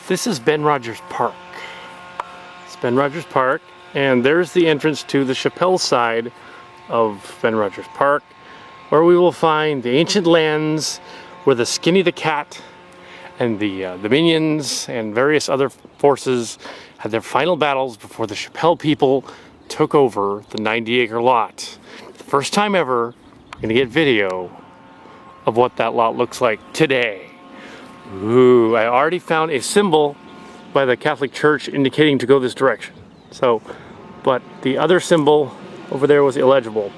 This is Ben Rogers Park. It's Ben Rogers Park, and there's the entrance to the Chappelle side of Ben Rogers Park, where we will find the ancient lands where the Skinny the Cat and the minions and various other forces had their final battles before the Chappelle people took over the 90-acre lot. The first time ever, I'm gonna get video of what that lot looks like today. Ooh, I already found a symbol by the Catholic Church indicating to go this direction. So, but the other symbol over there was illegible.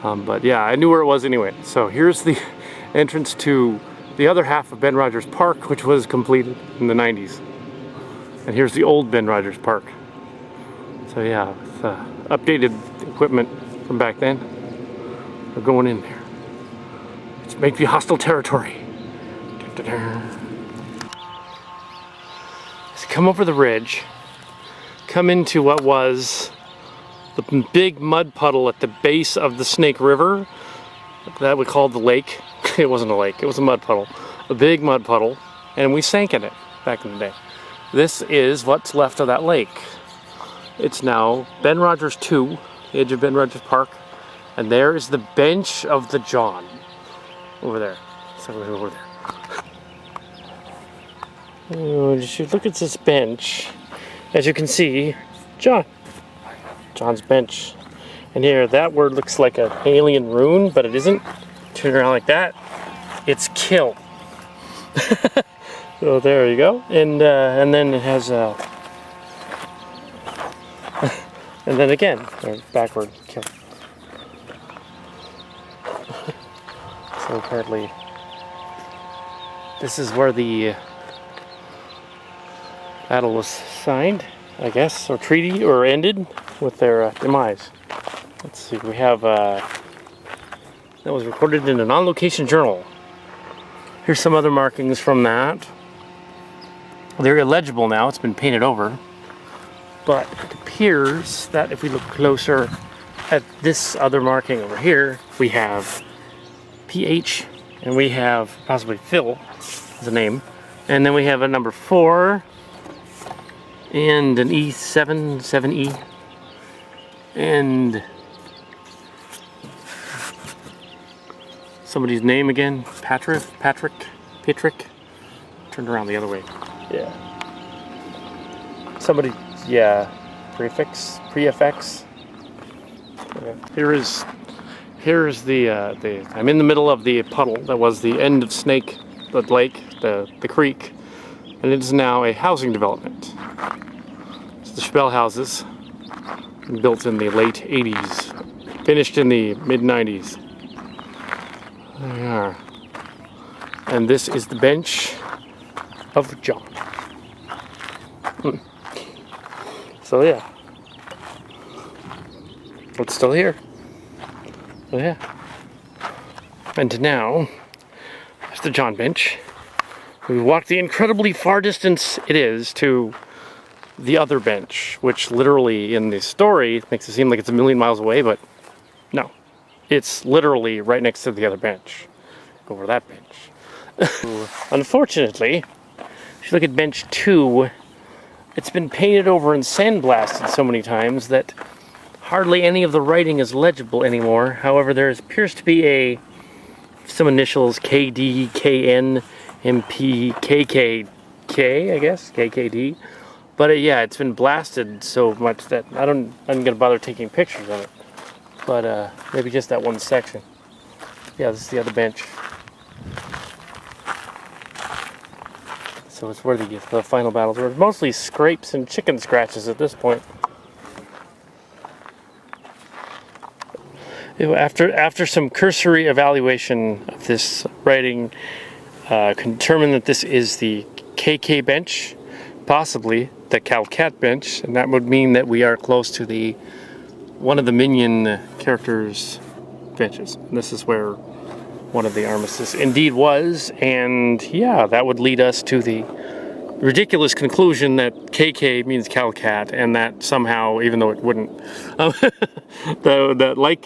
But yeah, I knew where it was anyway. So here's the entrance to the other half of Ben Rogers Park, which was completed in the 90s. And here's the old Ben Rogers Park. So yeah, with updated equipment from back then. We're going in there. It's make the hostile territory. So come over the ridge, come into what was the big mud puddle at the base of the Snake River that we called the lake. It wasn't a lake, it was a mud puddle. A big mud puddle, and we sank in it back in the day. This is what's left of that lake. It's now Ben Rogers 2, the edge of Ben Rogers Park, and there is the bench of the John. Over there. So we're over there. Oh, you should look at this bench. As you can see, John's bench. And here, that word looks like an alien rune, but it isn't. Turn around like that. It's kill. So there you go. And then it has and then again, backward kill. So apparently, this is where the battle was signed, I guess, or treaty, or ended with their demise. Let's see, we have, that was recorded in an on-location journal. Here's some other markings from that. They're illegible now, it's been painted over. But it appears that if we look closer at this other marking over here, we have PH, and we have possibly Phil as a name. And then we have a number 4, and an E7, 7E, and somebody's name again, Patrick, turned around the other way, yeah, somebody, yeah, prefix, okay. Here's the, I'm in the middle of the puddle that was the end of Snake, the lake, the creek, and it is now a housing development. It's the Chappelle houses, built in the late 80s, finished in the mid 90s. There we are. And this is the bench of John. So yeah, it's still here. So yeah. And now, there's the John bench. We walked the incredibly far distance it is to the other bench, which literally in the story makes it seem like it's a million miles away, but no. It's literally right next to the other bench. Go over that bench. Unfortunately, if you look at bench 2, it's been painted over and sandblasted so many times that hardly any of the writing is legible anymore. However, there appears to be some initials, KD, KN, MP, KKK, I guess, KKD. But yeah, it's been blasted so much that I'm gonna bother taking pictures of it. But maybe just that one section. Yeah, this is the other bench. So it's where the final battles were. Mostly scrapes and chicken scratches at this point. After some cursory evaluation of this writing, can determine that this is the KK bench, possibly the Kal Kat bench, and that would mean that we are close to one of the minion characters' benches. And this is where one of the armistice indeed was, and yeah, that would lead us to the ridiculous conclusion that KK means Kal Kat, and that somehow, even though it wouldn't, that like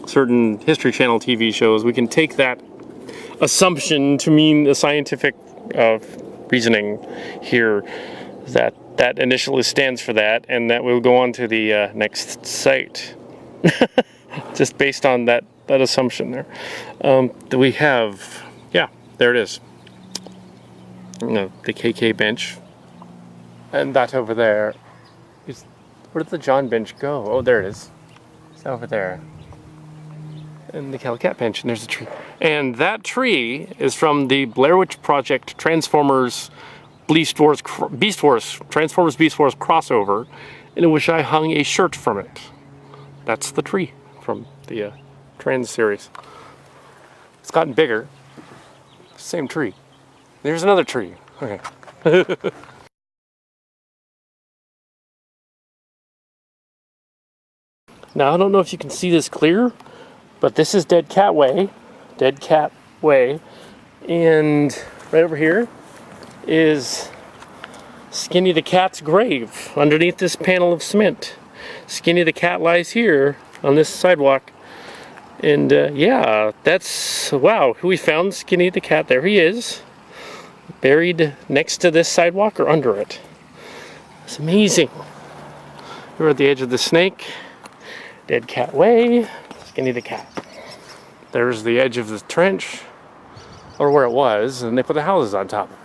certain History Channel TV shows, we can take that assumption to mean a scientific reasoning here that that initially stands for that, and that we'll go on to the next site. Just based on that assumption there. We have, yeah, there it is. You know, the KK bench. And that over there is, where did the John bench go? Oh, there it is. It's over there. And the Kal Kat bench, and there's a tree. And that tree is from the Blair Witch Project Transformers Beast Wars Transformers Beast Wars crossover, in which I hung a shirt from it. That's the tree from the Trans series. It's gotten bigger. Same tree. There's another tree. Okay. Now I don't know if you can see this clear, but this is Dead Cat Way, and right over here is Skinny the Cat's grave underneath this panel of cement. Skinny the Cat lies here on this sidewalk, and yeah, that's, wow, we found Skinny the Cat. There he is, buried next to this sidewalk or under it. It's amazing. We're at the edge of the snake. Dead Cat Way, Skinny the Cat. There's the edge of the trench, or where it was, and they put the houses on top of it.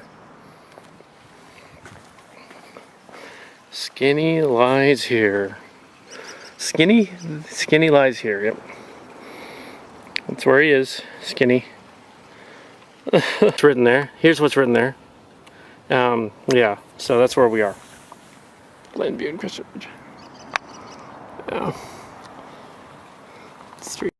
Skinny lies here. Skinny lies here, yep. That's where he is, Skinny. It's written there. Here's what's written there. Yeah, so that's where we are. Glenview and Crest. Yeah. Street.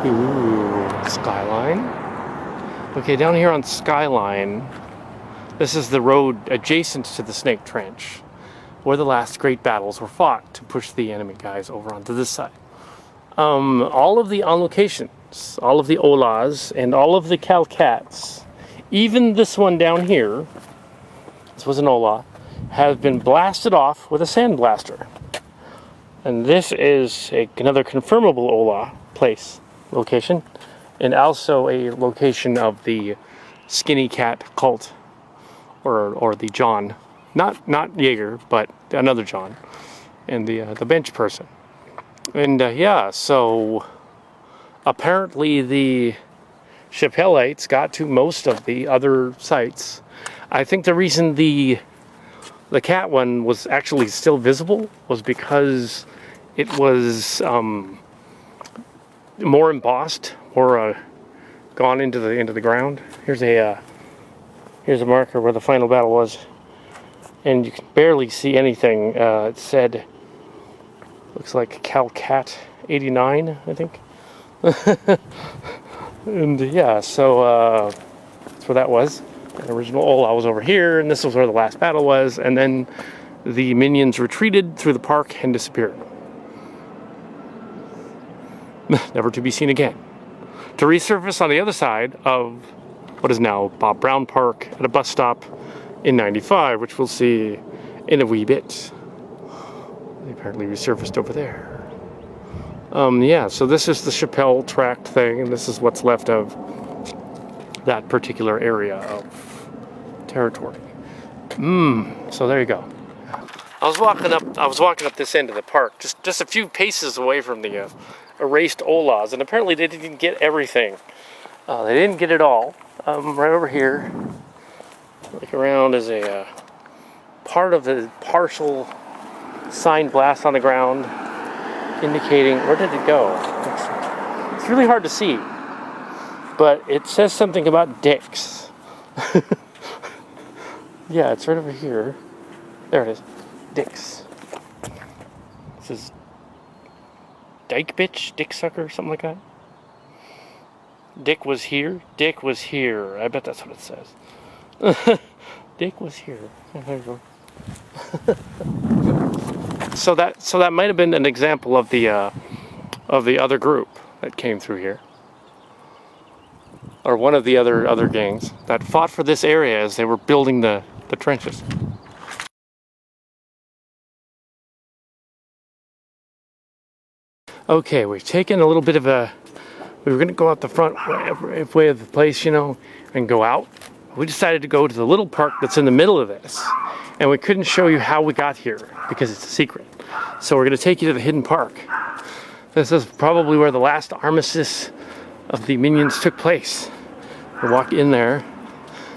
Ooh, Skyline. Okay, down here on Skyline, this is the road adjacent to the Snake Trench, where the last great battles were fought to push the enemy guys over onto this side. All of the on locations, all of the Olas, and all of the Kal Kats, even this one down here, this was an Ola, have been blasted off with a sandblaster. And this is another confirmable Ola location, and also a location of the Skinny Cat cult, or the John, not Jaeger, but another John, and the bench person. And yeah, so apparently the Chappellites got to most of the other sites. I think the reason the cat one was actually still visible was because it was more embossed, or gone into the ground. Here's a marker where the final battle was, and you can barely see anything. It said, looks like Kal Kat 89, I think. And yeah, so that's where that was. The original Ola was over here, and this was where the last battle was, and then the minions retreated through the park and disappeared. Never to be seen again. To resurface on the other side of what is now Bob Brown Park at a bus stop in 95, which we'll see in a wee bit. They apparently resurfaced over there. Yeah, so this is the Chappelle tract thing, and this is what's left of that particular area of territory. So there you go. I was walking up this end of the park, just a few paces away from the erased Olas, and apparently they didn't get everything. They didn't get it all. Right over here, like around, is a part of the partial sign blast on the ground, indicating, where did it go? It's really hard to see, but it says something about dicks. Yeah, it's right over here. There it is. Dicks. This is dyke bitch, dick sucker, something like that. Dick was here. Dick was here. I bet that's what it says. Dick was here. There you go. So that might have been an example of the other group that came through here, or one of the other gangs that fought for this area as they were building the trenches. Okay, we've taken a little bit of a... We were going to go out the front way of the place, you know, and go out. We decided to go to the little park that's in the middle of this. And we couldn't show you how we got here because it's a secret. So we're going to take you to the hidden park. This is probably where the last armistice of the Minions took place. We'll walk in there,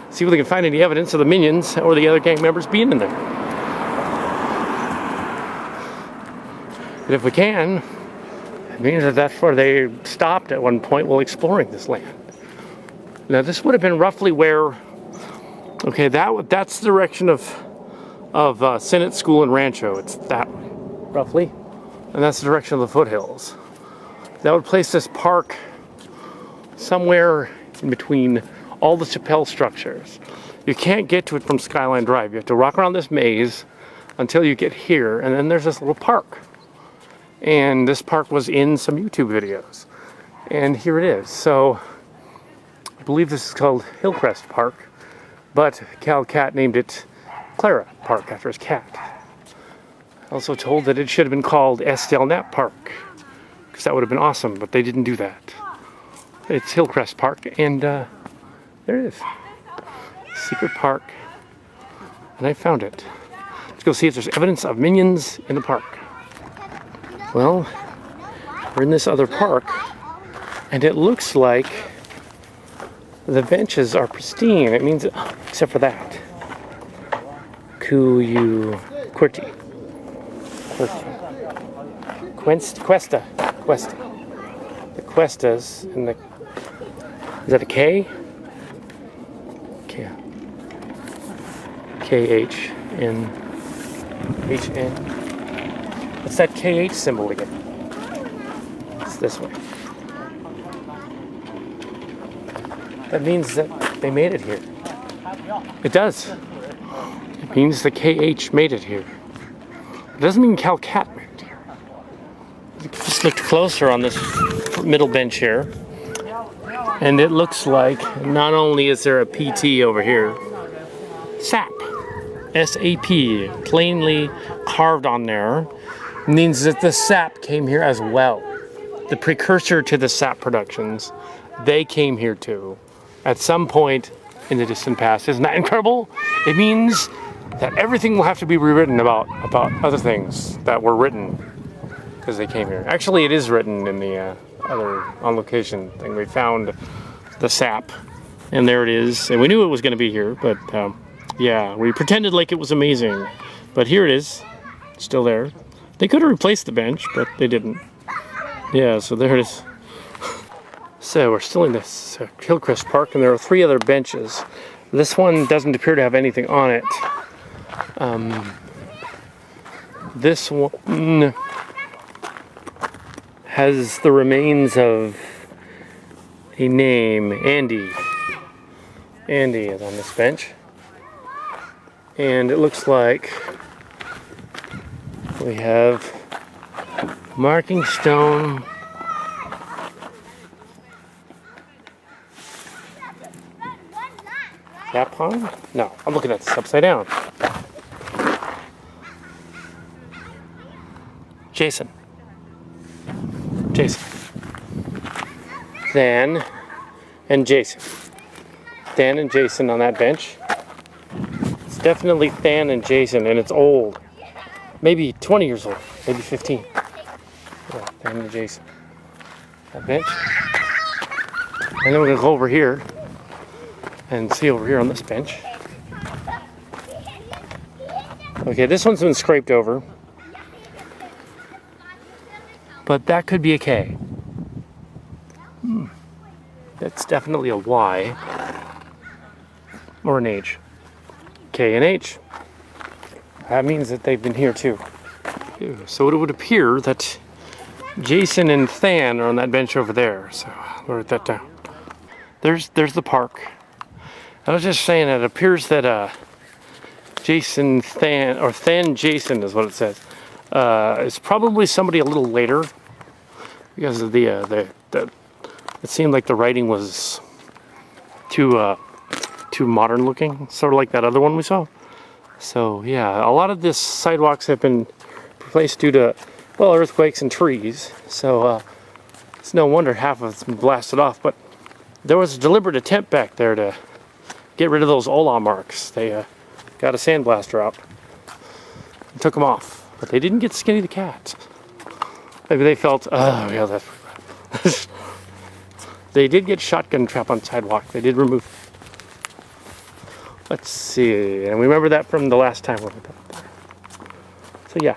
see if we can find any evidence of the Minions or the other gang members being in there. And if we can, it means that that's where they stopped at one point while exploring this land. Now this would have been roughly where, okay, that's the direction of Senate School and Rancho. It's that way, roughly. And that's the direction of the foothills. That would place this park somewhere in between all the Chappelle structures. You can't get to it from Skyline Drive. You have to walk around this maze until you get here, and then there's this little park. And this park was in some YouTube videos. And here it is. So I believe this is called Hillcrest Park, but Kal Kat named it Clara Park after his cat. Also told that it should have been called Estelle Knapp Park, because that would have been awesome, but they didn't do that. It's Hillcrest Park, and there it is. Secret park. And I found it. Let's go see if there's evidence of Minions in the park. Well, we're in this other park, and it looks like the benches are pristine. It means, except for that. Querti. Cuesta. The Cuestas and the... Is that a K? K. K-H-N-H-N. What's that KH symbol again? It's this way. That means that they made it here. It does. It means the KH made it here. It doesn't mean Kal Kat made it here. Just looked closer on this middle bench here, and it looks like not only is there a PT over here, SAP, S-A-P, plainly carved on there, means that the SAP came here as well. The precursor to the SAP productions, they came here too, at some point in the distant past. Isn't that incredible? It means that everything will have to be rewritten about other things that were written because they came here. Actually, it is written in the other on location thing. We found the SAP, and there it is. And we knew it was going to be here, but yeah, we pretended like it was amazing. But here it is, still there. They could have replaced the bench, but they didn't. Yeah, so there it is. So we're still in this Hillcrest Park, and there are 3 other benches. This one doesn't appear to have anything on it. This one has the remains of a name, Andy. Andy is on this bench. And it looks like we have marking stone. That pond? No, I'm looking at this upside down. Jason. Than and Jason. Than and Jason on that bench. It's definitely Than and Jason, and it's old. Maybe 20 years old, maybe 15. Yeah, Than and Jason. That bench. And then we're gonna go over here and see over here on this bench. Okay, this one's been scraped over. But that could be a K. That's definitely a Y. Or an H. K and H. That means that they've been here too. So it would appear that Jason and Than are on that bench over there. So we'll write that down. There's the park. I was just saying it appears that Jason Than, or Than Jason is what it says. It's probably somebody a little later because of the it seemed like the writing was too modern looking, sort of like that other one we saw. So yeah, a lot of this sidewalks have been replaced due to well, earthquakes and trees. So it's no wonder half of it's been blasted off. But there was a deliberate attempt back there to get rid of those Ola marks. They got a sandblaster out and took them off. But they didn't get Skinny the cat. Maybe they felt, oh yeah, that's pretty bad. They did get shotgun trap on sidewalk. They did remove it. Let's see. And we remember that from the last time we went up there. So yeah.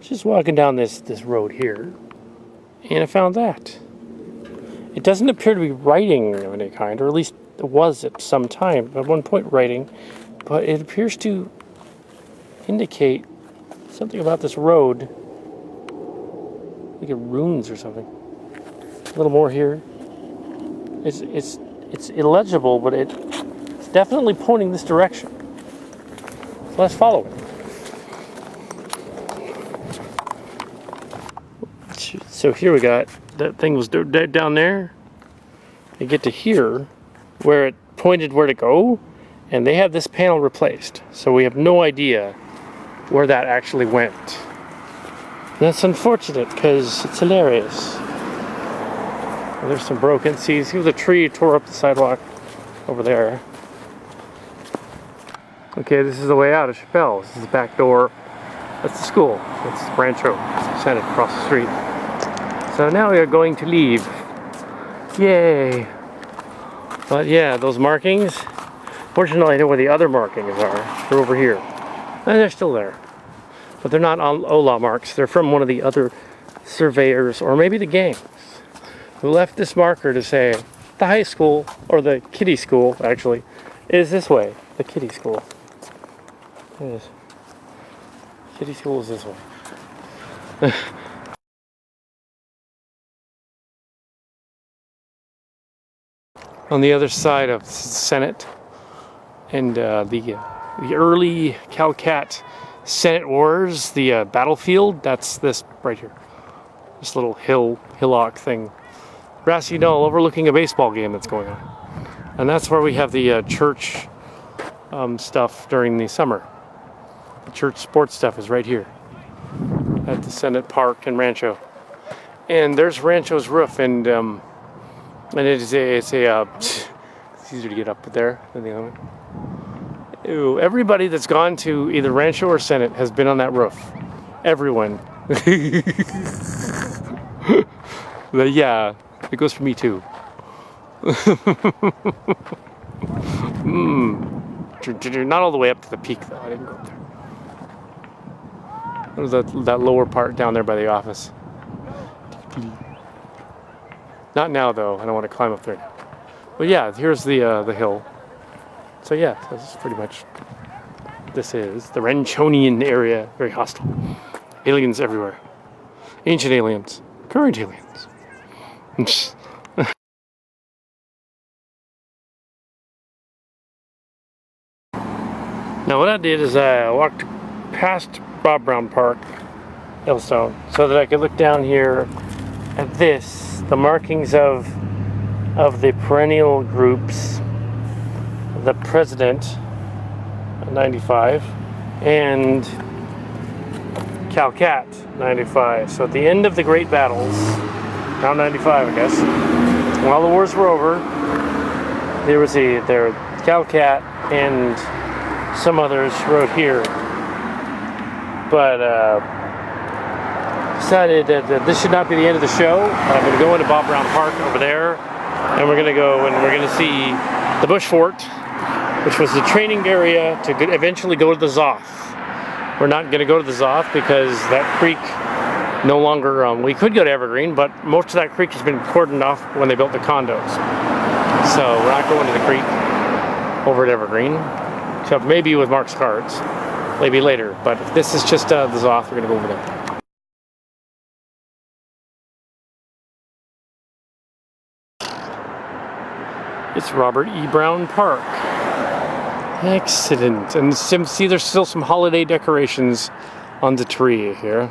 Just walking down this road here, and I found that. It doesn't appear to be writing of any kind, or at least it was at some time, at one point writing, but it appears to indicate something about this road, like it runes or something. A little more here. It's illegible, but it's definitely pointing this direction. So let's follow it. So here we got, that thing was down there. You get to here, where it pointed where to go, and they have this panel replaced. So we have no idea where that actually went. And that's unfortunate, because it's hilarious. Well, there's some broken, see the tree tore up the sidewalk over there. Okay, this is the way out of Chappelle. This is the back door. That's the school. That's Rancho Senate across the street. So now we are going to leave. Yay! But yeah, those markings, fortunately I know where the other markings are. They're over here. And they're still there. But they're not Ola marks. They're from one of the other surveyors, or maybe the gangs, who left this marker to say, the high school, or the kiddie school, actually, is this way. The kiddie school. It is. Kiddie school is this way. On the other side of the Senate and the early Kal Kat Senate Wars, the battlefield, that's this right here. This little hillock thing. Grassy knoll overlooking a baseball game that's going on. And that's where we have the church stuff during the summer. The church sports stuff is right here at the Senate Park in Rancho. And there's Rancho's roof, and it's easier to get up there than the other one. Ew, everybody that's gone to either Rancho or Senate has been on that roof. Everyone. But yeah, it goes for me too. Not all the way up to the peak though. I didn't go up there. It was that lower part down there by the office. Not now though. I don't want to climb up there. But yeah, here's the hill. So yeah, that's pretty much. This is the Ranchonian area. Very hostile. Aliens everywhere. Ancient aliens. Current aliens. Now what I did is I walked past Bob Brown Park, Yellowstone, so that I could look down here at this, the markings of the perennial groups, the President, 95, and Kal Kat, 95. So at the end of the great battles, around 95 I guess, while the wars were over, there was Kal Kat and some others rode here, but decided that this should not be the end of the show. I'm going to go into Bob Brown Park over there, and we're going to go and we're going to see the Bush Fort, which was the training area to eventually go to the Zoff. We're not going to go to the Zoff because that creek no longer, we could go to Evergreen, but most of that creek has been cordoned off when they built the condos. So we're not going to the creek over at Evergreen, except maybe with Mark's cards, maybe later. But if this is just the Zoff, we're going to go over there. It's Robert E. Brown Park. Excellent. And see, there's still some holiday decorations on the tree here.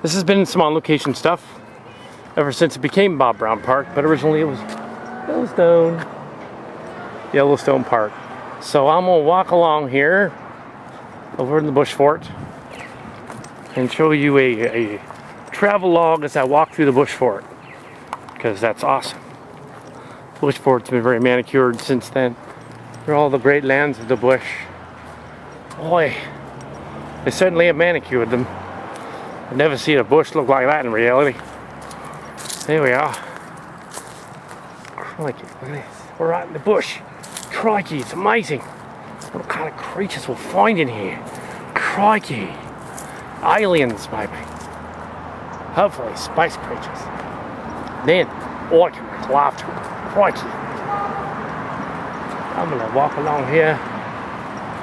This has been some on-location stuff ever since it became Bob Brown Park, but originally it was Yellowstone Park. So I'm gonna walk along here over in the bush fort and show you a travel log as I walk through the bush fort, because that's awesome. Bush fort's been very manicured since then. They're all the great lands of the bush. Boy, they certainly have manicured them. I've never seen a bush look like that in reality. There we are. Crikey, look at this. We're right in the bush. Crikey, it's amazing. What kind of creatures we'll find in here. Crikey. Aliens, maybe. Hopefully, space creatures. Then, I can make love to them. Crikey. I'm gonna walk along here.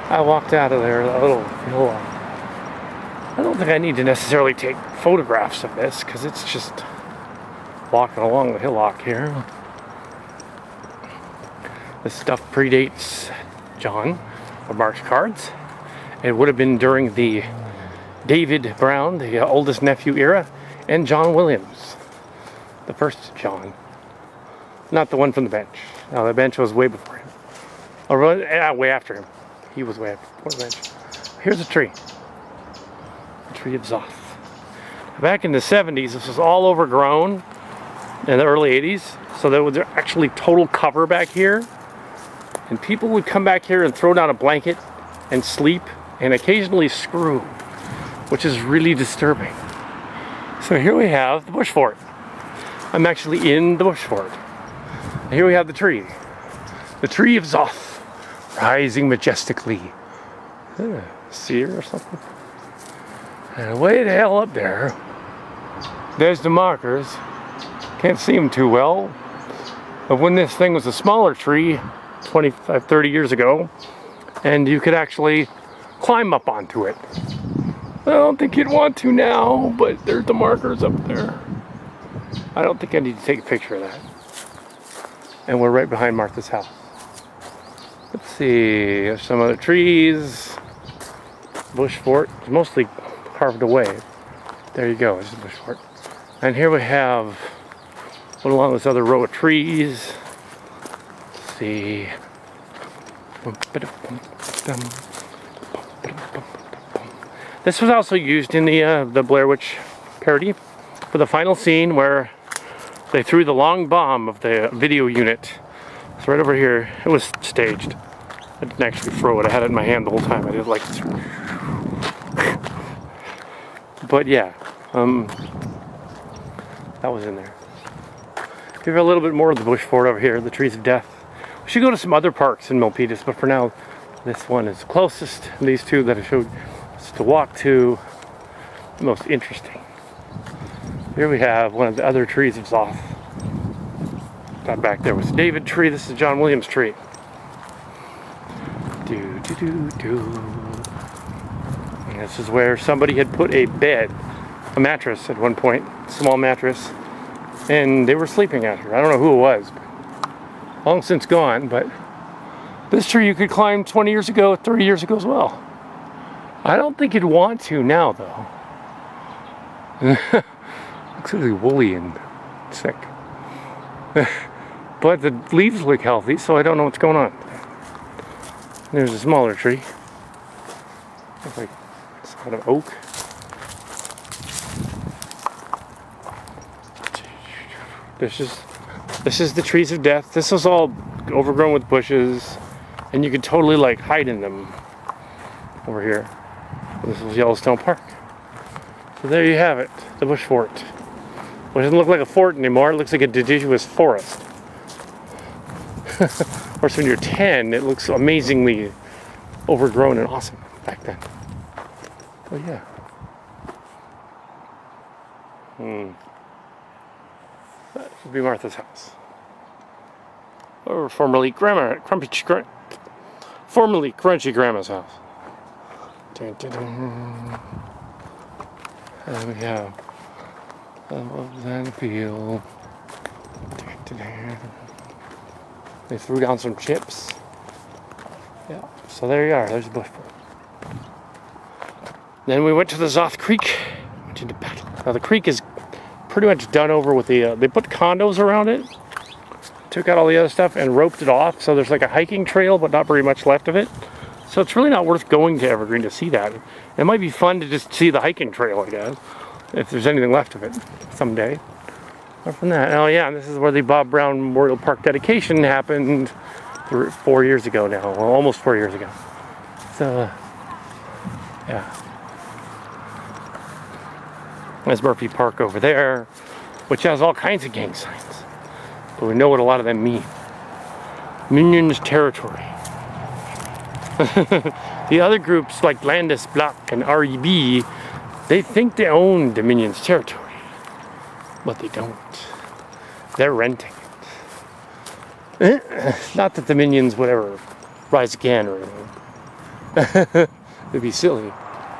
I walked out of there a little hill. I don't think I need to necessarily take photographs of this, because it's just walking along the hillock here. This stuff predates John of Mark's cards. It would have been during the David Brown, the oldest nephew era, and John Williams, the first John. Not the one from the bench. No, the bench was way before him. Or way after him. He was way before the bench. Here's a tree. The tree of Zoth. Back in the 70s, this was all overgrown. In the early 80s. So there was actually total cover back here. And people would come back here and throw down a blanket and sleep and occasionally screw, which is really disturbing. So here we have the bush fort. I'm actually in the bush fort. And here we have the tree of Zoth, rising majestically. Seer or something. And way the hell up there, there's the markers. Can't see them too well. But when this thing was a smaller tree, 25, 30 years ago, and you could actually climb up onto it. I don't think you'd want to now, but there's the markers up there. I don't think I need to take a picture of that. And we're right behind Martha's house. Let's see, there's some other trees. Bush fort is mostly carved away. There you go, it's the bush fort. And here we have one along this other row of trees. Let's see. This was also used in the Blair Witch parody for the final scene where they threw the long bomb of the video unit. It's right over here. It was staged. I didn't actually throw it. I had it in my hand the whole time. I did like this. But yeah, that was in there. Give a little bit more of the bush fort over here, the trees of death. We should go to some other parks in Milpitas, but for now, this one is closest. These two that I showed us to walk to, the most interesting. Here we have one of the other trees of Zoth. That back there was a David tree. This is a John Williams tree. And this is where somebody had put a bed, a mattress at one point, small mattress, and they were sleeping out here. I don't know who it was, but long since gone, but this tree you could climb 20 years ago, 30 years ago as well. I don't think you'd want to now, though. Looks really woolly and sick. But the leaves look healthy, so I don't know what's going on. There's a smaller tree. Looks like it's kind of oak. This is the trees of death. This is all overgrown with bushes, and you could totally like hide in them over here. This is Yellowstone Park. So there you have it, the bush fort. Well, it doesn't look like a fort anymore. It looks like a deciduous forest. Of course, when you're 10, it looks amazingly overgrown and awesome back then. Oh yeah. That would be Martha's house. Or formerly Crunchy Grandma's house. Dun, dun, dun. And we have Love and Peel. Dun, dun, dun. They threw down some chips. Yeah, so there you are. There's the bush fort. Then we went to the Zoth Creek. Went into battle. Now the creek is pretty much done over with the. They put condos around it, took out all the other stuff and roped it off. So there's like a hiking trail, but not very much left of it. So it's really not worth going to Evergreen to see that. It might be fun to just see the hiking trail, I guess, if there's anything left of it someday. Apart from that, oh yeah, and this is where the Bob Brown Memorial Park dedication happened 4 years ago now, well, almost 4 years ago. So, yeah. There's Murphy Park over there, which has all kinds of gang signs. But we know what a lot of them mean. Minions territory. The other groups like Landis Block and REB, they think they own the Minions territory. But they don't. They're renting it. Not that the Minions would ever rise again or anything. It'd be silly.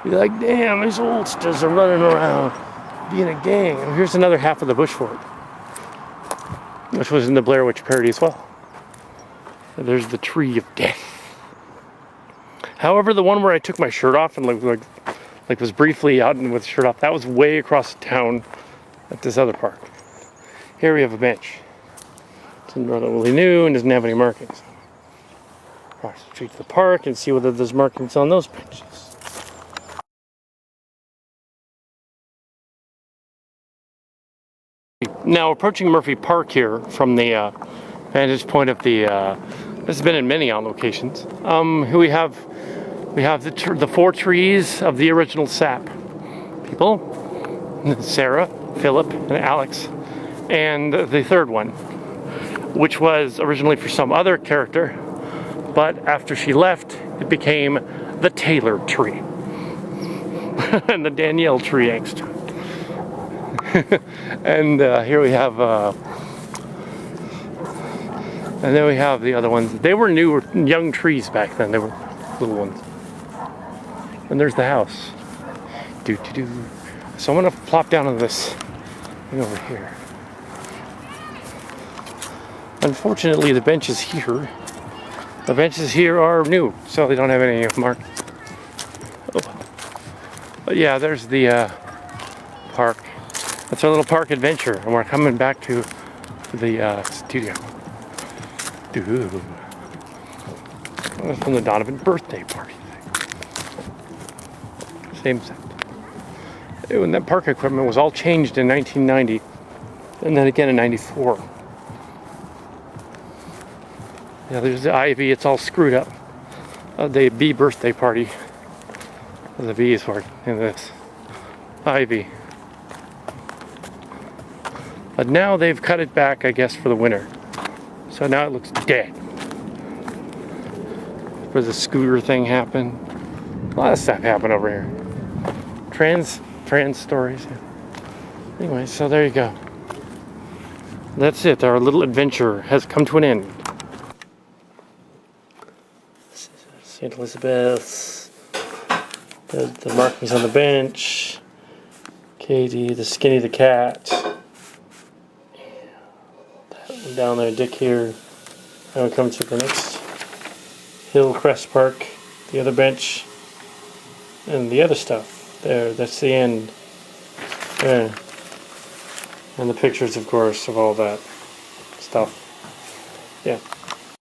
Be like, damn, these oldsters are running around being a gang. And here's another half of the Bush Fort, which was in the Blair Witch parody as well. And there's the Tree of Death. However, the one where I took my shirt off and like was briefly out and with the shirt off, that was way across the town at this other park. Here we have a bench. It's relatively new and doesn't have any markings. Across the street to the park and see whether there's markings on those benches. Now approaching Murphy Park here from the vantage point of the, this has been in many on locations. Here we have the 4 trees of the original SAP people, Sarah, Philip, and Alex, and the third one, which was originally for some other character, but after she left, it became the Taylor tree, and the Danielle tree next to it. And here we have, and then we have the other ones. They were new, young trees back then. They were little ones. And there's the house. So I'm gonna plop down on this thing over here. Unfortunately, the benches here are new, so they don't have any markings. Oh. But yeah, there's the park. That's our little park adventure, and we're coming back to the studio. From the Donovan birthday party thing. Same set. And that park equipment was all changed in 1990, and then again in 94. Yeah, there's the ivy, it's all screwed up. The bee birthday party. The bees were in this ivy. But now they've cut it back, I guess, for the winter. So now it looks dead. Where the scooter thing happened. A lot of stuff happened over here. Trans stories. Anyway, so there you go. That's it. Our little adventure has come to an end. St. Elizabeth's. The markings on the bench. Katie, the Skinny the cat. Down there, Dick here. Now we come to the next Hillcrest Park, the other bench, and the other stuff. There, that's the end. There. And the pictures, of course, of all that stuff. Yeah.